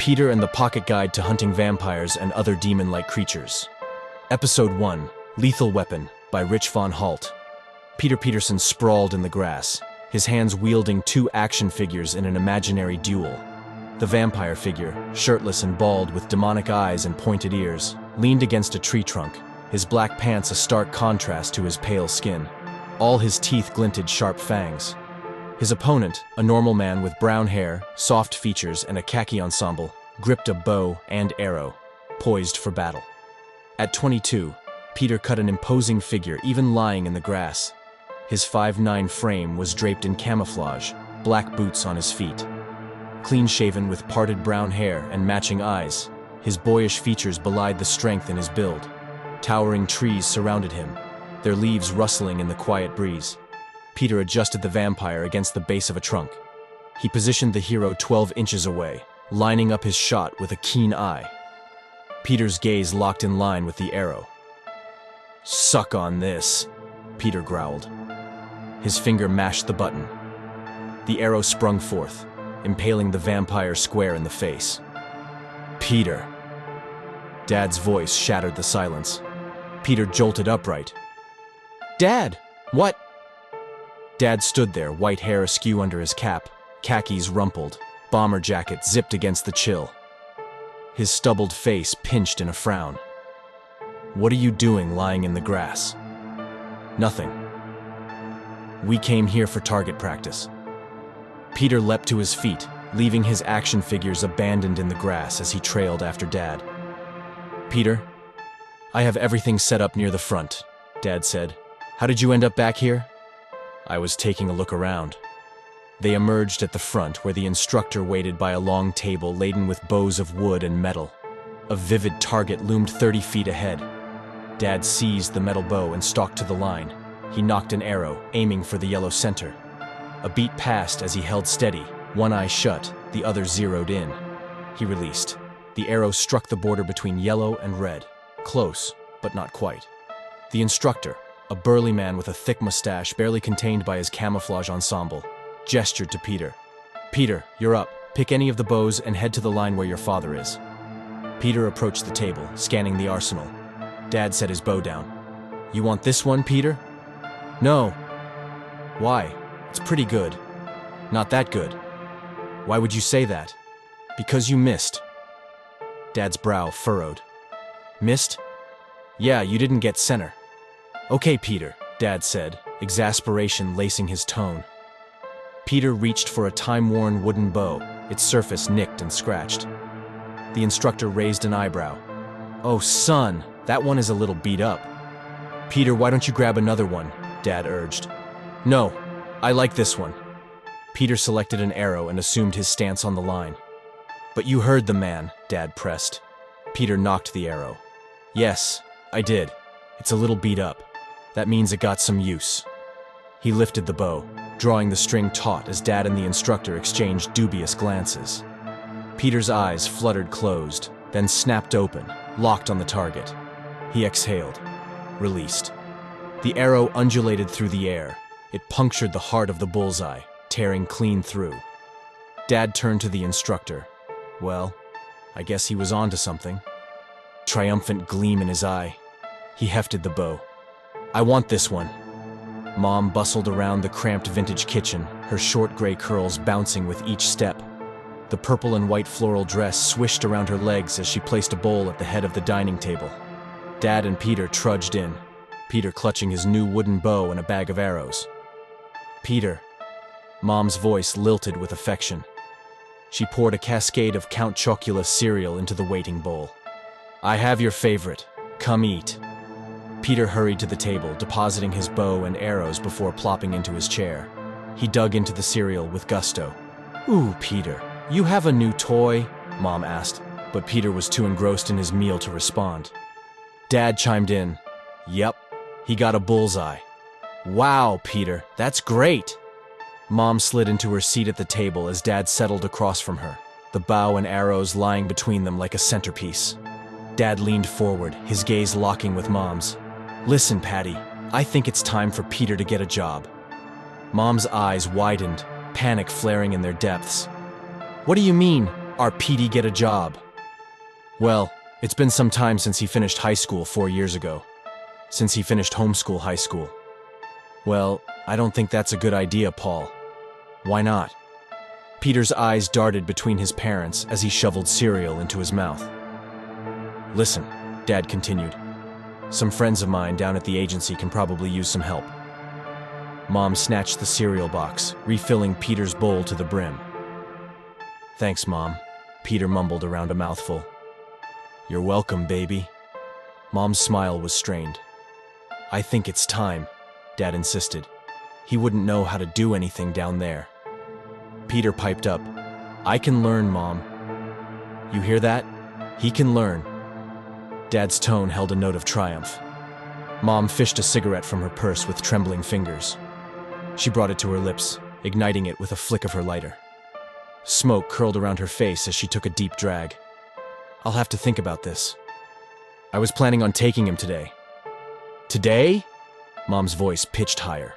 Peter and the Pocket Guide to Hunting Vampires and Other Demon-like Creatures. Episode 1, Lethal Weapon, by Rich von Halt. Peter Peterson sprawled in the grass, his hands wielding two action figures in an imaginary duel. The vampire figure, shirtless and bald with demonic eyes and pointed ears, leaned against a tree trunk, his black pants a stark contrast to his pale skin. All his teeth glinted sharp fangs. His opponent, a normal man with brown hair, soft features, and a khaki ensemble, gripped a bow and arrow, poised for battle. At 22, Peter cut an imposing figure even lying in the grass. His 5'9" frame was draped in camouflage, black boots on his feet. Clean-shaven with parted brown hair and matching eyes, his boyish features belied the strength in his build. Towering trees surrounded him, their leaves rustling in the quiet breeze. Peter adjusted the vampire against the base of a trunk. He positioned the hero 12 inches away, lining up his shot with a keen eye. Peter's gaze locked in line with the arrow. "Suck on this," Peter growled. His finger mashed the button. The arrow sprung forth, impaling the vampire square in the face. "Peter." Dad's voice shattered the silence. Peter jolted upright. "Dad, what?" Dad stood there, white hair askew under his cap, khakis rumpled, bomber jacket zipped against the chill. His stubbled face pinched in a frown. "What are you doing lying in the grass?" "Nothing. We came here for target practice." Peter leapt to his feet, leaving his action figures abandoned in the grass as he trailed after Dad. "Peter, I have everything set up near the front," Dad said. "How did you end up back here?" "I was taking a look around." They emerged at the front where the instructor waited by a long table laden with bows of wood and metal. A vivid target loomed 30 feet ahead. Dad seized the metal bow and stalked to the line. He nocked an arrow, aiming for the yellow center. A beat passed as he held steady, one eye shut, the other zeroed in. He released. The arrow struck the border between yellow and red. Close, but not quite. The instructor, a burly man with a thick mustache barely contained by his camouflage ensemble, gestured to Peter. "Peter, you're up. Pick any of the bows and head to the line where your father is." Peter approached the table, scanning the arsenal. Dad set his bow down. "You want this one, Peter?" "No." "Why? It's pretty good." "Not that good." "Why would you say that?" "Because you missed." Dad's brow furrowed. "Missed?" "Yeah, you didn't get center." "Okay, Peter," Dad said, exasperation lacing his tone. Peter reached for a time-worn wooden bow, its surface nicked and scratched. The instructor raised an eyebrow. "Oh, son, that one is a little beat up." "Peter, why don't you grab another one?" Dad urged. "No, I like this one." Peter selected an arrow and assumed his stance on the line. "But you heard the man," Dad pressed. Peter knocked the arrow. "Yes, I did. It's a little beat up. That means it got some use." He lifted the bow, drawing the string taut as Dad and the instructor exchanged dubious glances. Peter's eyes fluttered closed, then snapped open, locked on the target. He exhaled, released. The arrow undulated through the air. It punctured the heart of the bullseye, tearing clean through. Dad turned to the instructor. Well, I guess he was onto something. Triumphant gleam in his eye. He hefted the bow. "I want this one." Mom bustled around the cramped vintage kitchen, her short gray curls bouncing with each step. The purple and white floral dress swished around her legs as she placed a bowl at the head of the dining table. Dad and Peter trudged in, Peter clutching his new wooden bow and a bag of arrows. "Peter." Mom's voice lilted with affection. She poured a cascade of Count Chocula cereal into the waiting bowl. "I have your favorite. Come eat." Peter hurried to the table, depositing his bow and arrows before plopping into his chair. He dug into the cereal with gusto. "Ooh, Peter, you have a new toy?" Mom asked, but Peter was too engrossed in his meal to respond. Dad chimed in. "Yep, he got a bullseye." "Wow, Peter, that's great." Mom slid into her seat at the table as Dad settled across from her, the bow and arrows lying between them like a centerpiece. Dad leaned forward, his gaze locking with Mom's. "Listen, Patty, I think it's time for Peter to get a job." Mom's eyes widened, panic flaring in their depths. "What do you mean? Our PD get a job. Well, it's been some time since he finished high school 4 years ago. Since he finished homeschool high school. Well, I don't think that's a good idea, Paul. Why not? Peter's eyes darted between his parents as he shoveled cereal into his mouth. Listen, Dad continued. Some friends of mine down at the agency can probably use some help. Mom snatched the cereal box, refilling Peter's bowl to the brim. Thanks, Mom, Peter mumbled around a mouthful. You're welcome, baby. Mom's smile was strained. I think it's time, Dad insisted. He wouldn't know how to do anything down there. Peter piped up. I can learn, Mom. You hear that? He can learn. Dad's tone held a note of triumph. Mom fished a cigarette from her purse with trembling fingers. She brought it to her lips, igniting it with a flick of her lighter. Smoke curled around her face as she took a deep drag. I'll have to think about this. I was planning on taking him today. Today? Mom's voice pitched higher.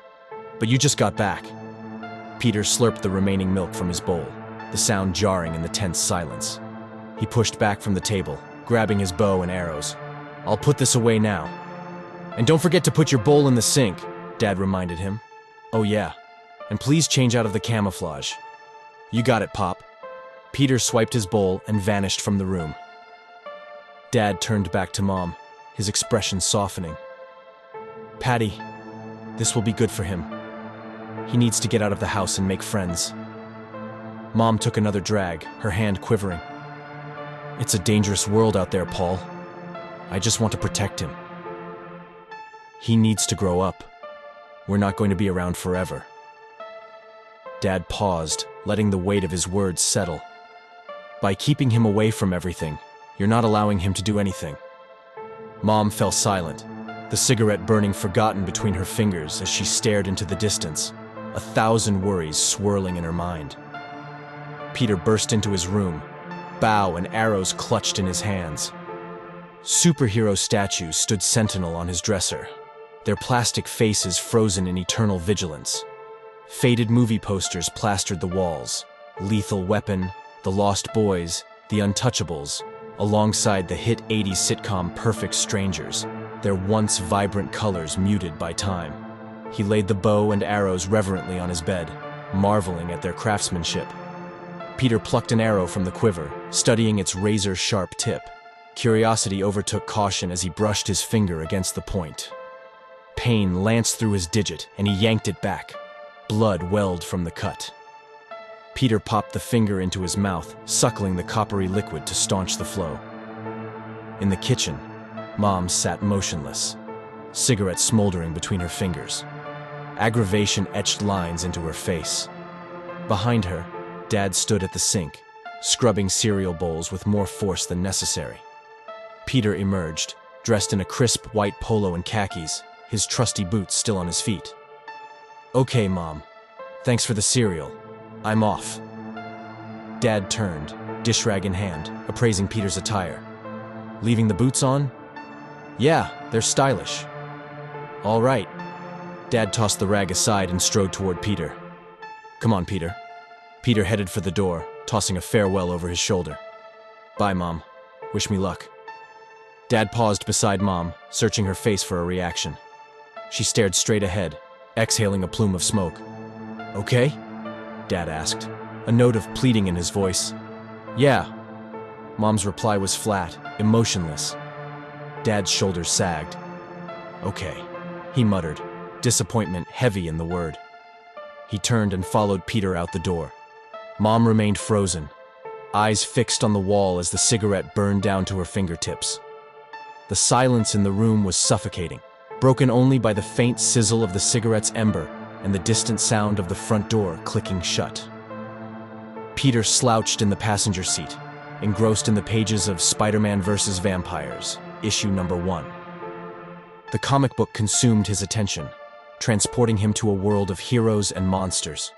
But you just got back. Peter slurped the remaining milk from his bowl, the sound jarring in the tense silence. He pushed back from the table, grabbing his bow and arrows. I'll put this away now. And don't forget to put your bowl in the sink, Dad reminded him. Oh yeah, and please change out of the camouflage. You got it, Pop. Peter swiped his bowl and vanished from the room. Dad turned back to Mom, his expression softening. Patty, this will be good for him. He needs to get out of the house and make friends. Mom took another drag, her hand quivering. It's a dangerous world out there, Paul. I just want to protect him. He needs to grow up. We're not going to be around forever. Dad paused, letting the weight of his words settle. By keeping him away from everything, you're not allowing him to do anything. Mom fell silent, the cigarette burning forgotten between her fingers as she stared into the distance, 1,000 worries swirling in her mind. Peter burst into his room, bow and arrows clutched in his hands. Superhero statues stood sentinel on his dresser, their plastic faces frozen in eternal vigilance. Faded movie posters plastered the walls, Lethal Weapon, The Lost Boys, The Untouchables, alongside the hit 80s sitcom Perfect Strangers, their once vibrant colors muted by time. He laid the bow and arrows reverently on his bed, marveling at their craftsmanship. Peter plucked an arrow from the quiver, studying its razor-sharp tip. Curiosity overtook caution as he brushed his finger against the point. Pain lanced through his digit, and he yanked it back. Blood welled from the cut. Peter popped the finger into his mouth, suckling the coppery liquid to staunch the flow. In the kitchen, Mom sat motionless, cigarette smoldering between her fingers. Aggravation etched lines into her face. Behind her, Dad stood at the sink, scrubbing cereal bowls with more force than necessary. Peter emerged, dressed in a crisp white polo and khakis, his trusty boots still on his feet. Okay, Mom. Thanks for the cereal. I'm off. Dad turned, dish rag in hand, appraising Peter's attire. Leaving the boots on? Yeah, they're stylish. All right. Dad tossed the rag aside and strode toward Peter. Come on, Peter. Peter headed for the door, tossing a farewell over his shoulder. Bye, Mom. Wish me luck. Dad paused beside Mom, searching her face for a reaction. She stared straight ahead, exhaling a plume of smoke. Okay? Dad asked, a note of pleading in his voice. Yeah. Mom's reply was flat, emotionless. Dad's shoulders sagged. Okay, he muttered, disappointment heavy in the word. He turned and followed Peter out the door. Mom remained frozen, eyes fixed on the wall as the cigarette burned down to her fingertips. The silence in the room was suffocating, broken only by the faint sizzle of the cigarette's ember and the distant sound of the front door clicking shut. Peter slouched in the passenger seat, engrossed in the pages of Spider-Man vs. Vampires, issue number 1. The comic book consumed his attention, transporting him to a world of heroes and monsters.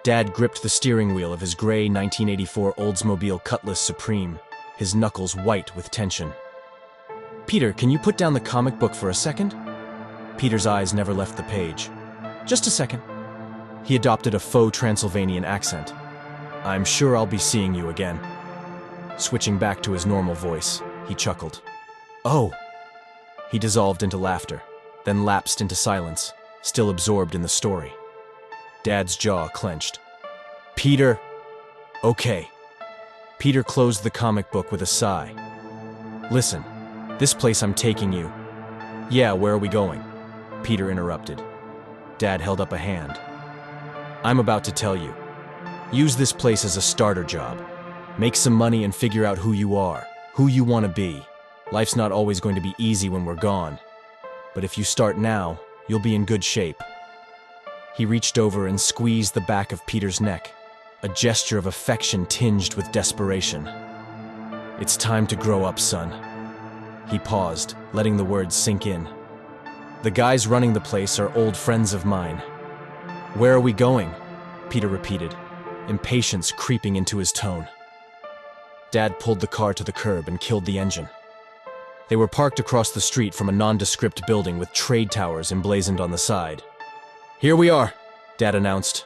Dad gripped the steering wheel of his gray 1984 Oldsmobile Cutlass Supreme, his knuckles white with tension. Peter, can you put down the comic book for a second? Peter's eyes never left the page. Just a second. He adopted a faux Transylvanian accent. I'm sure I'll be seeing you again. Switching back to his normal voice, he chuckled. "Oh!" He dissolved into laughter, then lapsed into silence, still absorbed in the story. Dad's jaw clenched. "Peter!" "Okay." Peter closed the comic book with a sigh. "Listen, this place I'm taking you—" "Yeah, where are we going?" Peter interrupted. Dad held up a hand. "I'm about to tell you. Use this place as a starter job. Make some money and figure out who you are, who you want to be. Life's not always going to be easy when we're gone. But if you start now, you'll be in good shape." He reached over and squeezed the back of Peter's neck, a gesture of affection tinged with desperation. "It's time to grow up, son." He paused, letting the words sink in. "The guys running the place are old friends of mine." "Where are we going?" Peter repeated, impatience creeping into his tone. Dad pulled the car to the curb and killed the engine. They were parked across the street from a nondescript building with trade towers emblazoned on the side. "Here we are," Dad announced.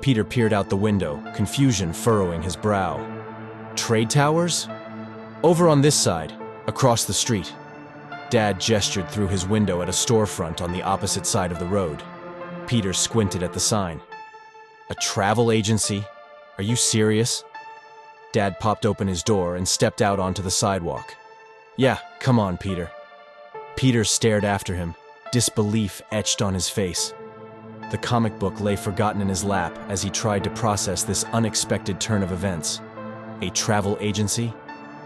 Peter peered out the window, confusion furrowing his brow. "Trade towers?" "Over on this side, across the street." Dad gestured through his window at a storefront on the opposite side of the road. Peter squinted at the sign. "A travel agency? Are you serious?" Dad popped open his door and stepped out onto the sidewalk. "Yeah, come on, Peter." Peter stared after him, disbelief etched on his face. The comic book lay forgotten in his lap as he tried to process this unexpected turn of events. A travel agency?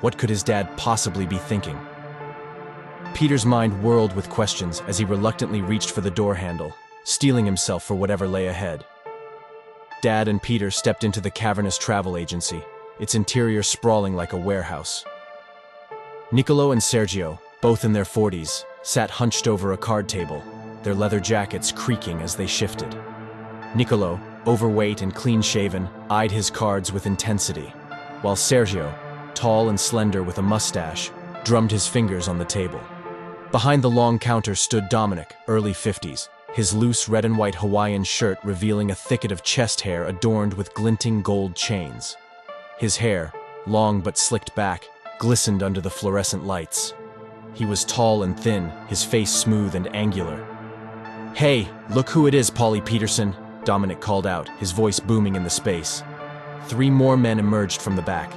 What could his dad possibly be thinking? Peter's mind whirled with questions as he reluctantly reached for the door handle, steeling himself for whatever lay ahead. Dad and Peter stepped into the cavernous travel agency, its interior sprawling like a warehouse. Niccolo and Sergio, both in their 40s, sat hunched over a card table, their leather jackets creaking as they shifted. Niccolo, overweight and clean-shaven, eyed his cards with intensity, while Sergio, tall and slender with a mustache, drummed his fingers on the table. Behind the long counter stood Dominic, early 50s, his loose red and white Hawaiian shirt revealing a thicket of chest hair adorned with glinting gold chains. His hair, long but slicked back, glistened under the fluorescent lights. He was tall and thin, his face smooth and angular. "Hey, look who it is, Polly Peterson," Dominic called out, his voice booming in the space. 3 more men emerged from the back.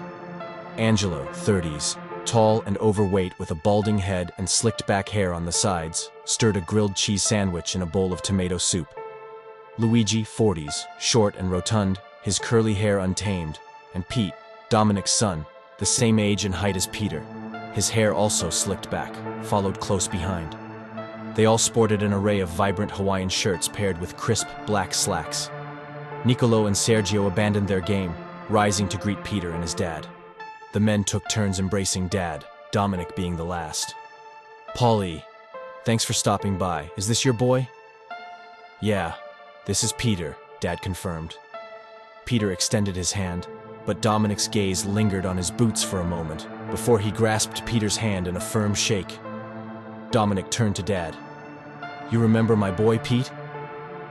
Angelo, 30s, tall and overweight with a balding head and slicked back hair on the sides, stirred a grilled cheese sandwich in a bowl of tomato soup. Luigi, 40s, short and rotund, his curly hair untamed, and Pete, Dominic's son, the same age and height as Peter, his hair also slicked back, followed close behind. They all sported an array of vibrant Hawaiian shirts paired with crisp black slacks. Niccolo and Sergio abandoned their game, rising to greet Peter and his dad. The men took turns embracing Dad, Dominic being the last. "Polly, thanks for stopping by. Is this your boy?" "Yeah, this is Peter," Dad confirmed. Peter extended his hand, but Dominic's gaze lingered on his boots for a moment before he grasped Peter's hand in a firm shake. Dominic turned to Dad. "You remember my boy, Pete?"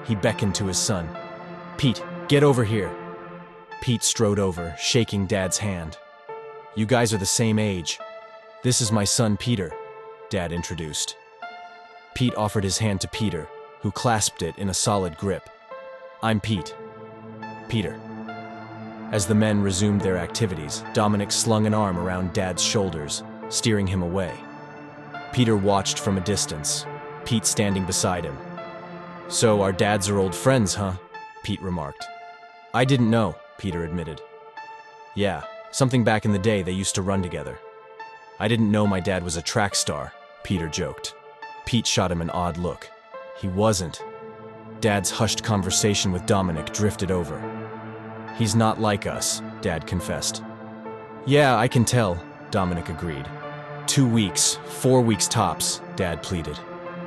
He beckoned to his son. "Pete, get over here." Pete strode over, shaking Dad's hand. "You guys are the same age. This is my son, Peter," Dad introduced. Pete offered his hand to Peter, who clasped it in a solid grip. "I'm Pete." "Peter." As the men resumed their activities, Dominic slung an arm around Dad's shoulders, steering him away. Peter watched from a distance, Pete standing beside him. "So our dads are old friends, huh?" Pete remarked. "I didn't know," Peter admitted. "Yeah, something back in the day they used to run together." "I didn't know my dad was a track star," Peter joked. Pete shot him an odd look. He wasn't. Dad's hushed conversation with Dominic drifted over. "He's not like us," Dad confessed. "Yeah, I can tell," Dominic agreed. 2 weeks, 4 weeks tops," Dad pleaded.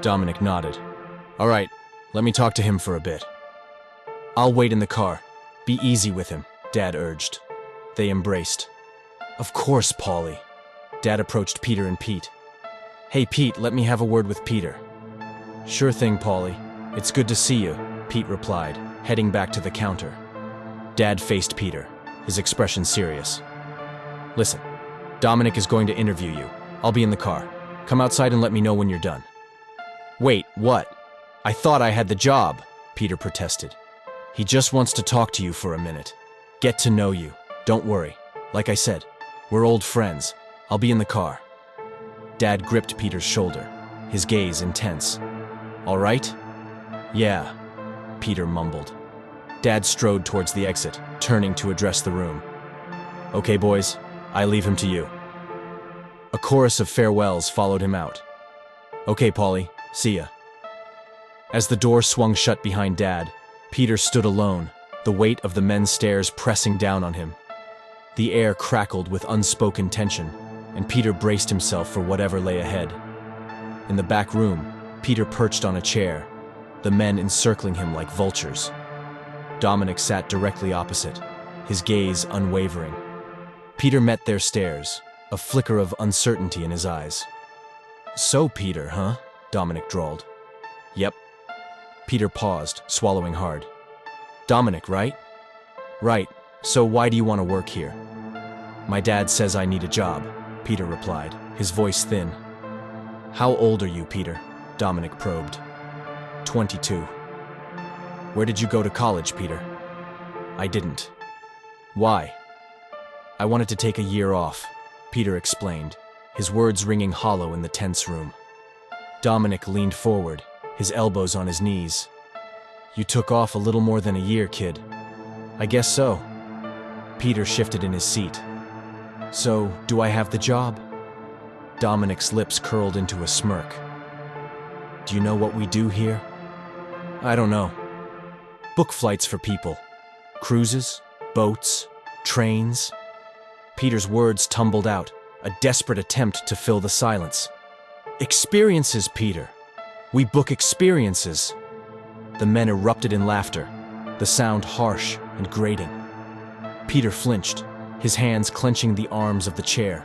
Dominic nodded. "All right, let me talk to him for a bit." "I'll wait in the car. Be easy with him," Dad urged. They embraced. "Of course, Polly." Dad approached Peter and Pete. "Hey, Pete, let me have a word with Peter." "Sure thing, Polly. It's good to see you," Pete replied, heading back to the counter. Dad faced Peter, his expression serious. Listen, Dominic is going to interview you. I'll be in the car. Come outside and let me know when you're done. Wait, what? I thought I had the job, Peter protested. He just wants to talk to you for a minute. Get to know you. Don't worry. Like I said, we're old friends. I'll be in the car. Dad gripped Peter's shoulder, his gaze intense. All right? Yeah, Peter mumbled. Dad strode towards the exit, turning to address the room. Okay, boys, I leave him to you. A chorus of farewells followed him out. Okay, Polly, see ya. As the door swung shut behind Dad, Peter stood alone, the weight of the men's stares pressing down on him. The air crackled with unspoken tension, and Peter braced himself for whatever lay ahead. In the back room, Peter perched on a chair, the men encircling him like vultures. Dominic sat directly opposite, his gaze unwavering. Peter met their stares, a flicker of uncertainty in his eyes. So, Peter, huh? Dominic drawled. Yep. Peter paused, swallowing hard. Dominic, right? Right. So why do you want to work here? My dad says I need a job, Peter replied, his voice thin. How old are you, Peter? Dominic probed. 22. Where did you go to college, Peter? I didn't. Why? I wanted to take a year off, Peter explained, his words ringing hollow in the tense room. Dominic leaned forward, his elbows on his knees. You took off a little more than a year, kid. I guess so. Peter shifted in his seat. So, do I have the job? Dominic's lips curled into a smirk. Do you know what we do here? I don't know. Book flights for people. Cruises, boats, trains. Peter's words tumbled out, a desperate attempt to fill the silence. Experiences, Peter. We book experiences. The men erupted in laughter, the sound harsh and grating. Peter flinched, his hands clenching the arms of the chair.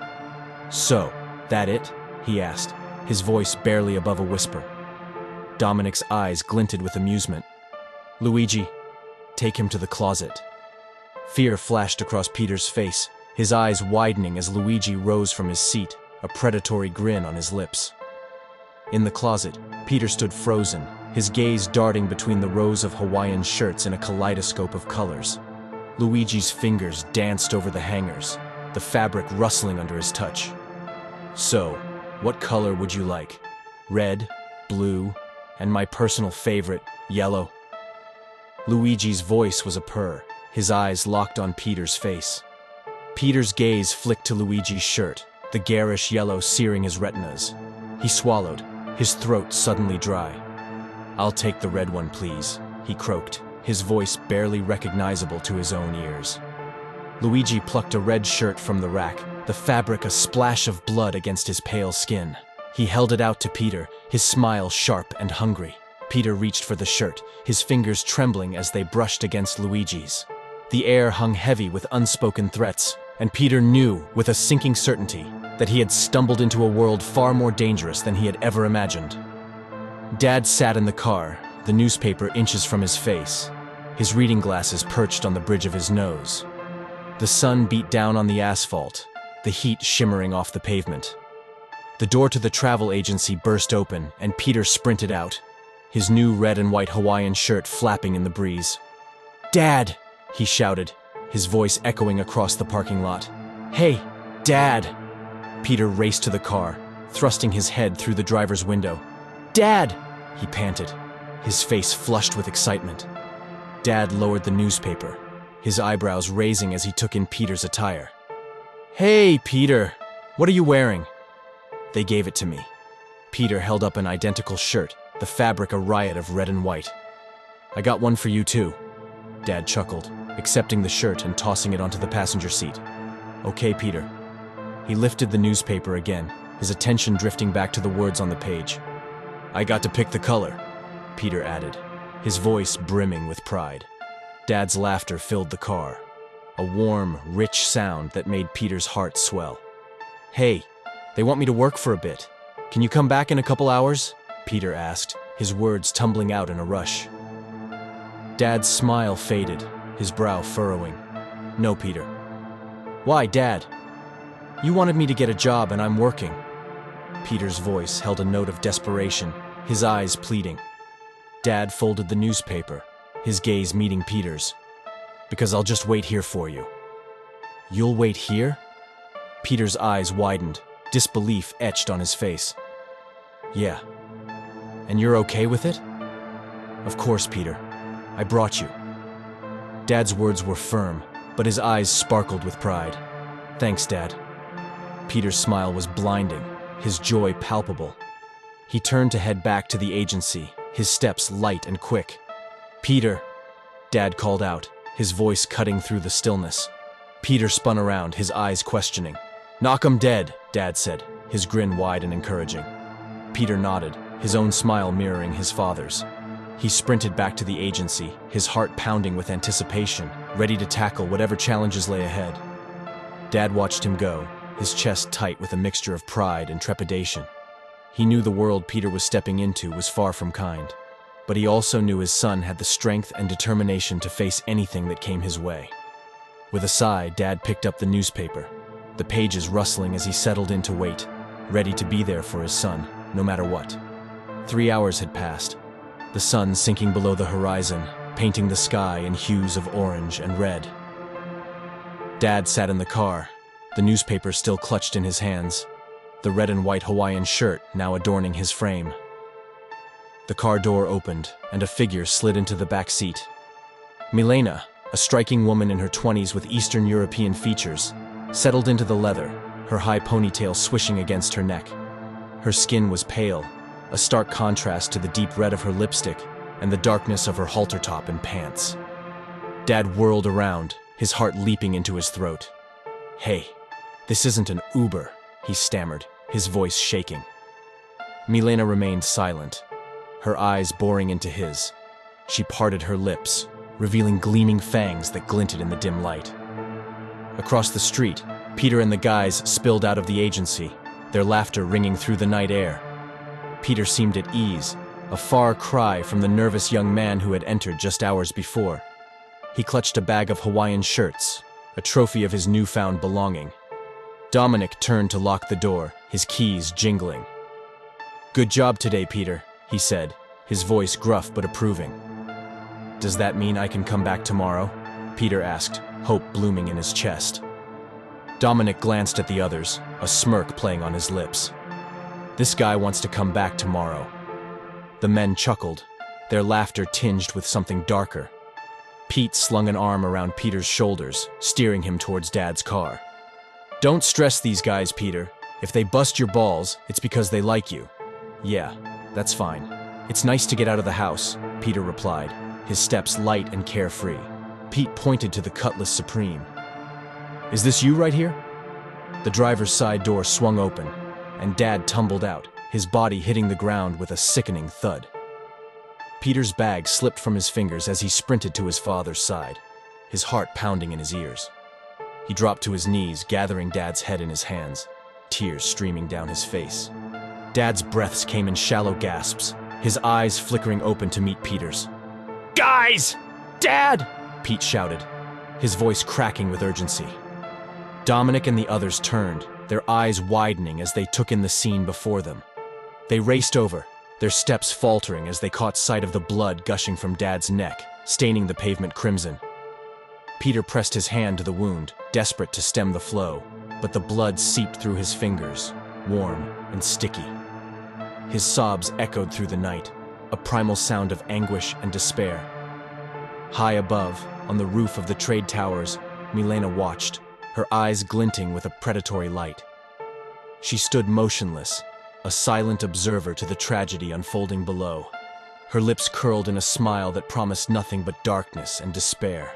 So, that it? He asked, his voice barely above a whisper. Dominic's eyes glinted with amusement. Luigi, take him to the closet. Fear flashed across Peter's face, his eyes widening as Luigi rose from his seat, a predatory grin on his lips. In the closet, Peter stood frozen, his gaze darting between the rows of Hawaiian shirts in a kaleidoscope of colors. Luigi's fingers danced over the hangers, the fabric rustling under his touch. So, what color would you like? Red, blue, and my personal favorite, yellow? Luigi's voice was a purr, his eyes locked on Peter's face. Peter's gaze flicked to Luigi's shirt, the garish yellow searing his retinas. He swallowed, his throat suddenly dry. I'll take the red one, please, he croaked, his voice barely recognizable to his own ears. Luigi plucked a red shirt from the rack, the fabric a splash of blood against his pale skin. He held it out to Peter, his smile sharp and hungry. Peter reached for the shirt, his fingers trembling as they brushed against Luigi's. The air hung heavy with unspoken threats, and Peter knew, with a sinking certainty, that he had stumbled into a world far more dangerous than he had ever imagined. Dad sat in the car, the newspaper inches from his face, his reading glasses perched on the bridge of his nose. The sun beat down on the asphalt, the heat shimmering off the pavement. The door to the travel agency burst open, and Peter sprinted out, his new red and white Hawaiian shirt flapping in the breeze. Dad! He shouted, his voice echoing across the parking lot. Hey, Dad! Peter raced to the car, thrusting his head through the driver's window. Dad! He panted, his face flushed with excitement. Dad lowered the newspaper, his eyebrows raising as he took in Peter's attire. Hey, Peter! What are you wearing? They gave it to me. Peter held up an identical shirt, the fabric a riot of red and white. I got one for you too. Dad chuckled, accepting the shirt and tossing it onto the passenger seat. Okay, Peter. He lifted the newspaper again, his attention drifting back to the words on the page. I got to pick the color, Peter added, his voice brimming with pride. Dad's laughter filled the car, a warm, rich sound that made Peter's heart swell. Hey, they want me to work for a bit. Can you come back in a couple hours? Peter asked, his words tumbling out in a rush. Dad's smile faded, his brow furrowing. No, Peter. Why, Dad? You wanted me to get a job and I'm working. Peter's voice held a note of desperation, his eyes pleading. Dad folded the newspaper, his gaze meeting Peter's. Because I'll just wait here for you. You'll wait here? Peter's eyes widened, disbelief etched on his face. Yeah. And you're okay with it? Of course, Peter. I brought you. Dad's words were firm, but his eyes sparkled with pride. Thanks, Dad. Peter's smile was blinding, his joy palpable. He turned to head back to the agency, his steps light and quick. Peter, Dad called out, his voice cutting through the stillness. Peter spun around, his eyes questioning. Knock 'em dead, Dad said, his grin wide and encouraging. Peter nodded, his own smile mirroring his father's. He sprinted back to the agency, his heart pounding with anticipation, ready to tackle whatever challenges lay ahead. Dad watched him go, his chest tight with a mixture of pride and trepidation. He knew the world Peter was stepping into was far from kind, but he also knew his son had the strength and determination to face anything that came his way. With a sigh, Dad picked up the newspaper, the pages rustling as he settled in to wait, ready to be there for his son, no matter what. 3 hours had passed, the sun sinking below the horizon, painting the sky in hues of orange and red. Dad sat in the car, the newspaper still clutched in his hands, the red and white Hawaiian shirt now adorning his frame. The car door opened, and a figure slid into the back seat. Milena, a striking woman in her 20s with Eastern European features, settled into the leather, her high ponytail swishing against her neck. Her skin was pale, a stark contrast to the deep red of her lipstick and the darkness of her halter top and pants. Dad whirled around, his heart leaping into his throat. Hey, this isn't an Uber, he stammered, his voice shaking. Milena remained silent, her eyes boring into his. She parted her lips, revealing gleaming fangs that glinted in the dim light. Across the street, Peter and the guys spilled out of the agency, their laughter ringing through the night air. Peter seemed at ease, a far cry from the nervous young man who had entered just hours before. He clutched a bag of Hawaiian shirts, a trophy of his newfound belonging. Dominic turned to lock the door, his keys jingling. Good job today, Peter, he said, his voice gruff but approving. Does that mean I can come back tomorrow? Peter asked, hope blooming in his chest. Dominic glanced at the others, a smirk playing on his lips. This guy wants to come back tomorrow. The men chuckled, their laughter tinged with something darker. Pete slung an arm around Peter's shoulders, steering him towards Dad's car. Don't stress these guys, Peter. If they bust your balls, it's because they like you. Yeah, that's fine. It's nice to get out of the house, Peter replied, his steps light and carefree. Pete pointed to the Cutlass Supreme. Is this you right here? The driver's side door swung open, and Dad tumbled out, his body hitting the ground with a sickening thud. Peter's bag slipped from his fingers as he sprinted to his father's side, his heart pounding in his ears. He dropped to his knees, gathering Dad's head in his hands, tears streaming down his face. Dad's breaths came in shallow gasps, his eyes flickering open to meet Peter's. Guys! Dad! Pete shouted, his voice cracking with urgency. Dominic and the others turned, their eyes widening as they took in the scene before them. They raced over, their steps faltering as they caught sight of the blood gushing from Dad's neck, staining the pavement crimson. Peter pressed his hand to the wound, desperate to stem the flow, but the blood seeped through his fingers, warm and sticky. His sobs echoed through the night, a primal sound of anguish and despair. High above, on the roof of the trade towers, Milena watched, her eyes glinting with a predatory light. She stood motionless, a silent observer to the tragedy unfolding below, her lips curled in a smile that promised nothing but darkness and despair.